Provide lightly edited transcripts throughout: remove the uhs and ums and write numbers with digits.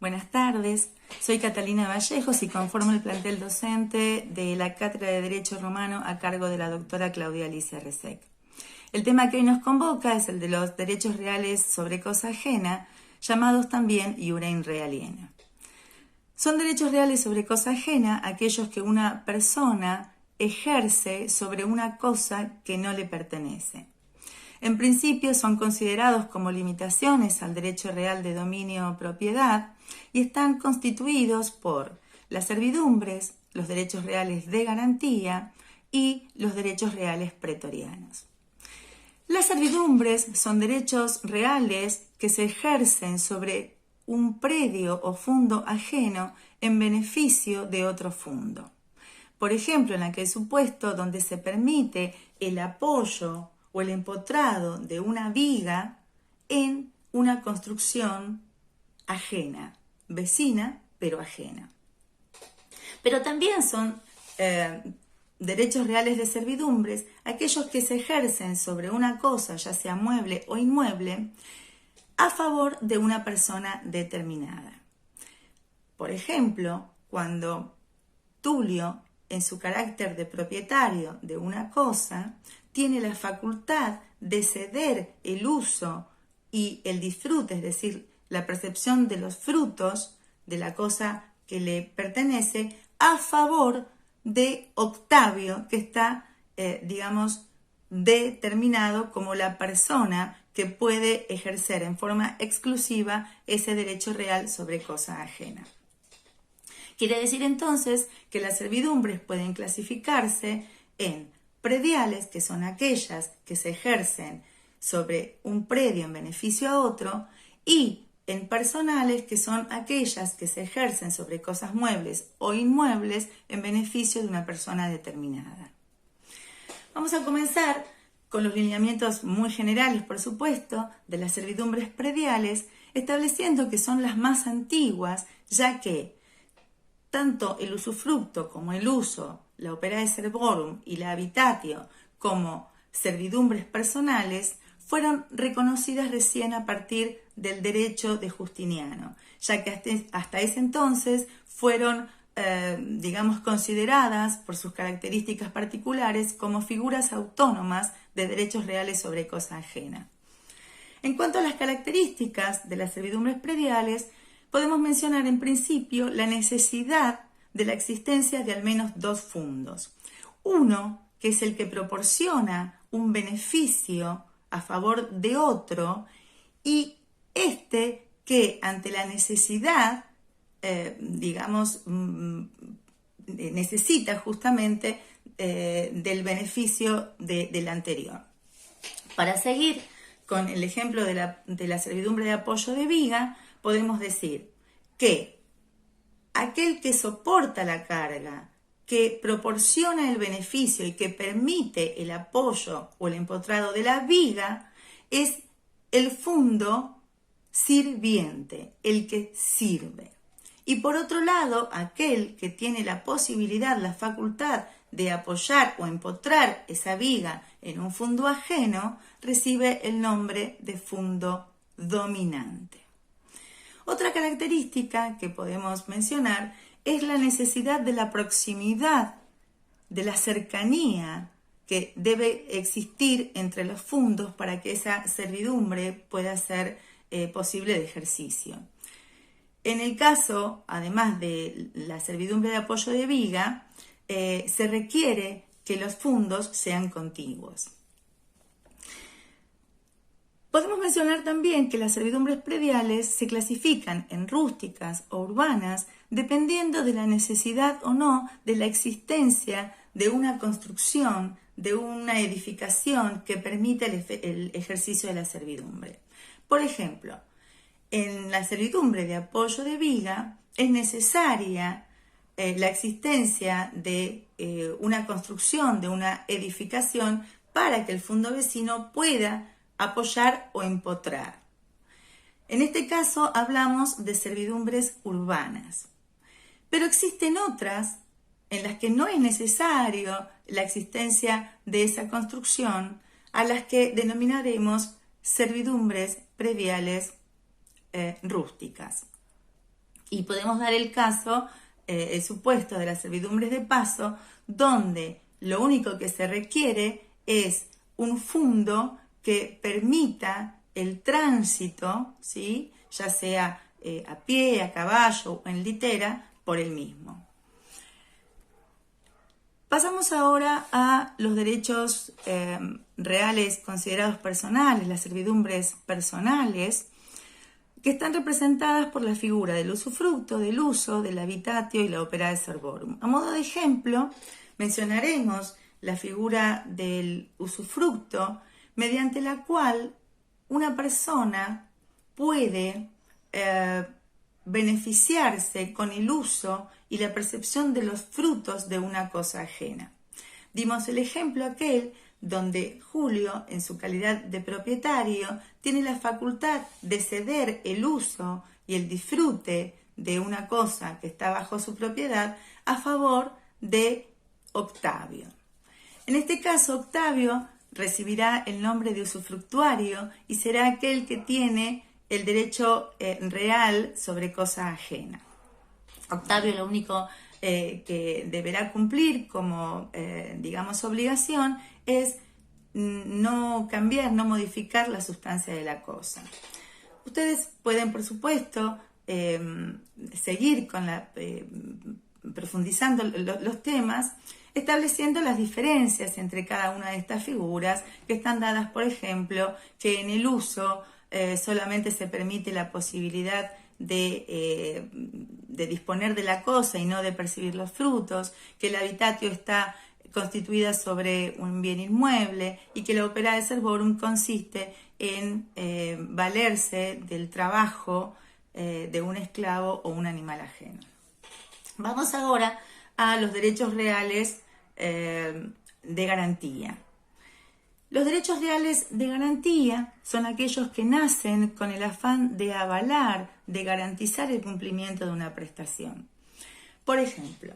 Buenas tardes, soy Catalina Vallejos y conformo el plantel docente de la Cátedra de Derecho Romano a cargo de la doctora Claudia Alicia Resec. El tema que hoy nos convoca es el de los derechos reales sobre cosa ajena, llamados también iure in re aliena. Son derechos reales sobre cosa ajena aquellos que una persona ejerce sobre una cosa que no le pertenece. En principio son considerados como limitaciones al derecho real de dominio o propiedad y están constituidos por las servidumbres, los derechos reales de garantía y los derechos reales pretorianos. Las servidumbres son derechos reales que se ejercen sobre un predio o fundo ajeno en beneficio de otro fundo. Por ejemplo, en aquel supuesto donde se permite el apoyo o el empotrado de una viga en una construcción ajena, vecina pero ajena. Pero también son derechos reales de servidumbres aquellos que se ejercen sobre una cosa, ya sea mueble o inmueble, a favor de una persona determinada. Por ejemplo, cuando Tulio, en su carácter de propietario de una cosa, tiene la facultad de ceder el uso y el disfrute, es decir, la percepción de los frutos de la cosa que le pertenece, a favor de Octavio, que está, determinado como la persona que puede ejercer en forma exclusiva ese derecho real sobre cosa ajena. Quiere decir entonces que las servidumbres pueden clasificarse en prediales, que son aquellas que se ejercen sobre un predio en beneficio a otro, y en personales, que son aquellas que se ejercen sobre cosas muebles o inmuebles en beneficio de una persona determinada. Vamos a comenzar con los lineamientos muy generales, por supuesto, de las servidumbres prediales, estableciendo que son las más antiguas, ya que tanto el usufructo como el uso, la operae servorum y la habitatio como servidumbres personales fueron reconocidas recién a partir del derecho de Justiniano, ya que hasta ese entonces fueron, consideradas por sus características particulares como figuras autónomas de derechos reales sobre cosa ajena. En cuanto a las características de las servidumbres prediales, podemos mencionar en principio la necesidad de la existencia de al menos dos fundos. Uno, que es el que proporciona un beneficio a favor de otro, y este que ante la necesidad, necesita justamente del beneficio del anterior. Para seguir con el ejemplo de la servidumbre de apoyo de viga, podemos decir que aquel que soporta la carga, que proporciona el beneficio y que permite el apoyo o el empotrado de la viga, es el fundo sirviente, el que sirve. Y por otro lado, aquel que tiene la posibilidad, la facultad de apoyar o empotrar esa viga en un fundo ajeno, recibe el nombre de fundo dominante. Otra característica que podemos mencionar es la necesidad de la proximidad, de la cercanía que debe existir entre los fundos para que esa servidumbre pueda ser posible de ejercicio. En el caso, además de la servidumbre de apoyo de viga, se requiere que los fundos sean contiguos. Podemos mencionar también que las servidumbres prediales se clasifican en rústicas o urbanas dependiendo de la necesidad o no de la existencia de una construcción, de una edificación que permita el ejercicio de la servidumbre. Por ejemplo, en la servidumbre de apoyo de viga es necesaria la existencia de una construcción, de una edificación, para que el fundo vecino pueda apoyar o empotrar. En este caso hablamos de servidumbres urbanas, pero existen otras en las que no es necesario la existencia de esa construcción, a las que denominaremos servidumbres prediales rústicas. Y podemos dar el caso, el supuesto de las servidumbres de paso, donde lo único que se requiere es un fundo que permita el tránsito, ¿sí?, ya sea a pie, a caballo o en litera, por el mismo. Pasamos ahora a los derechos reales considerados personales, las servidumbres personales, que están representadas por la figura del usufructo, del uso, del habitatio y la opera de servorum. A modo de ejemplo, mencionaremos la figura del usufructo, mediante la cual una persona puede beneficiarse con el uso y la percepción de los frutos de una cosa ajena. Dimos el ejemplo aquel donde Julio, en su calidad de propietario, tiene la facultad de ceder el uso y el disfrute de una cosa que está bajo su propiedad a favor de Octavio. En este caso, Octavio recibirá el nombre de usufructuario y será aquel que tiene el derecho real sobre cosa ajena. Octavio lo único que deberá cumplir como, obligación es no cambiar, no modificar la sustancia de la cosa. Ustedes pueden, por supuesto, seguir con profundizando los temas, estableciendo las diferencias entre cada una de estas figuras que están dadas, por ejemplo, que en el uso solamente se permite la posibilidad de disponer de la cosa y no de percibir los frutos, que el habitatio está constituida sobre un bien inmueble y que la opera de servorum consiste en valerse del trabajo de un esclavo o un animal ajeno. Vamos ahora a los derechos reales de garantía. Los derechos reales de garantía son aquellos que nacen con el afán de avalar, de garantizar el cumplimiento de una prestación. Por ejemplo,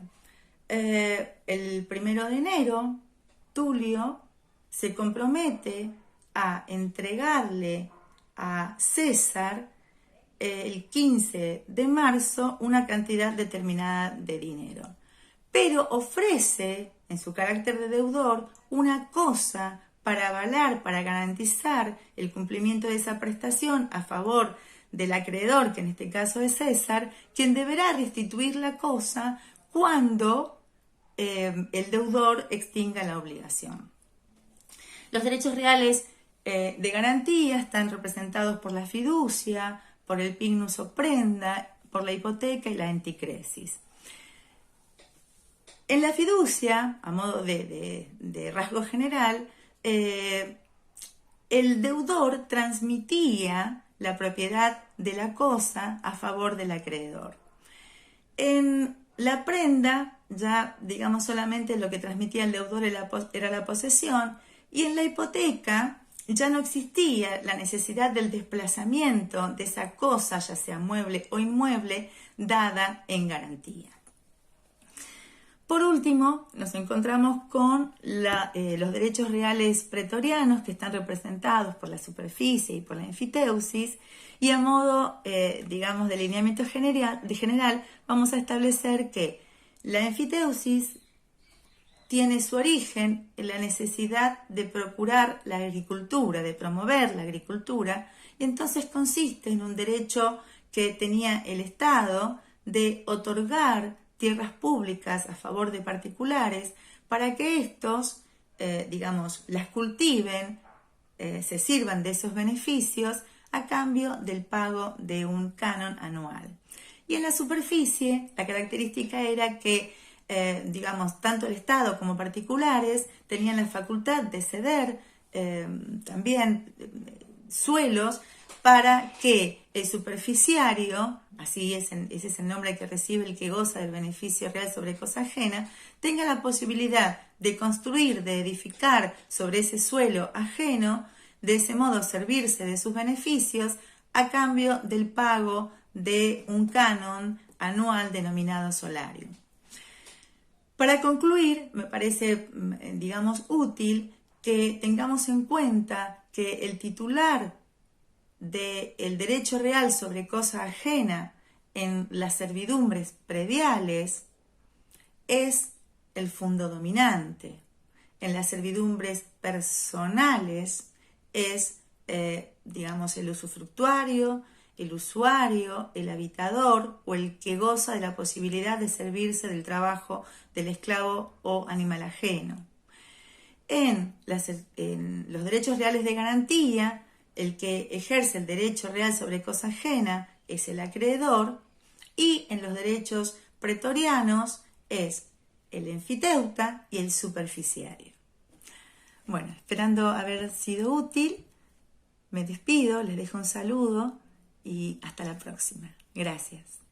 el 1 de enero, Tulio se compromete a entregarle a César el 15 de marzo una cantidad determinada de dinero, pero ofrece, en su carácter de deudor, una cosa para avalar, para garantizar el cumplimiento de esa prestación a favor del acreedor, que en este caso es César, quien deberá restituir la cosa cuando el deudor extinga la obligación. Los derechos reales de garantía están representados por la fiducia, por el pignus o prenda, por la hipoteca y la enticresis. En la fiducia, a modo de rasgo general, el deudor transmitía la propiedad de la cosa a favor del acreedor. En la prenda, ya solamente lo que transmitía el deudor era la posesión, y en la hipoteca ya no existía la necesidad del desplazamiento de esa cosa, ya sea mueble o inmueble, dada en garantía. Por último, nos encontramos con los derechos reales pretorianos, que están representados por la superficie y por la enfiteusis, y a modo, de lineamiento general, vamos a establecer que la enfiteusis tiene su origen en la necesidad de procurar la agricultura, de promover la agricultura, y entonces consiste en un derecho que tenía el Estado de otorgar tierras públicas a favor de particulares para que estos, las cultiven, se sirvan de esos beneficios a cambio del pago de un canon anual. Y en la superficie, la característica era que, tanto el Estado como particulares tenían la facultad de ceder también suelos para que el superficiario, ese es el nombre que recibe el que goza del beneficio real sobre cosa ajena, tenga la posibilidad de construir, de edificar sobre ese suelo ajeno, de ese modo servirse de sus beneficios a cambio del pago de un canon anual denominado solarium. Para concluir, me parece, útil que tengamos en cuenta que el titular del derecho real sobre cosa ajena en las servidumbres prediales es el fundo dominante. En las servidumbres personales es, digamos, el usufructuario, el usuario, el habitador o el que goza de la posibilidad de servirse del trabajo del esclavo o animal ajeno. En los derechos reales de garantía, el que ejerce el derecho real sobre cosa ajena es el acreedor, y en los derechos pretorianos es el enfiteuta y el superficiario. Bueno, esperando haber sido útil, me despido, les dejo un saludo y hasta la próxima. Gracias.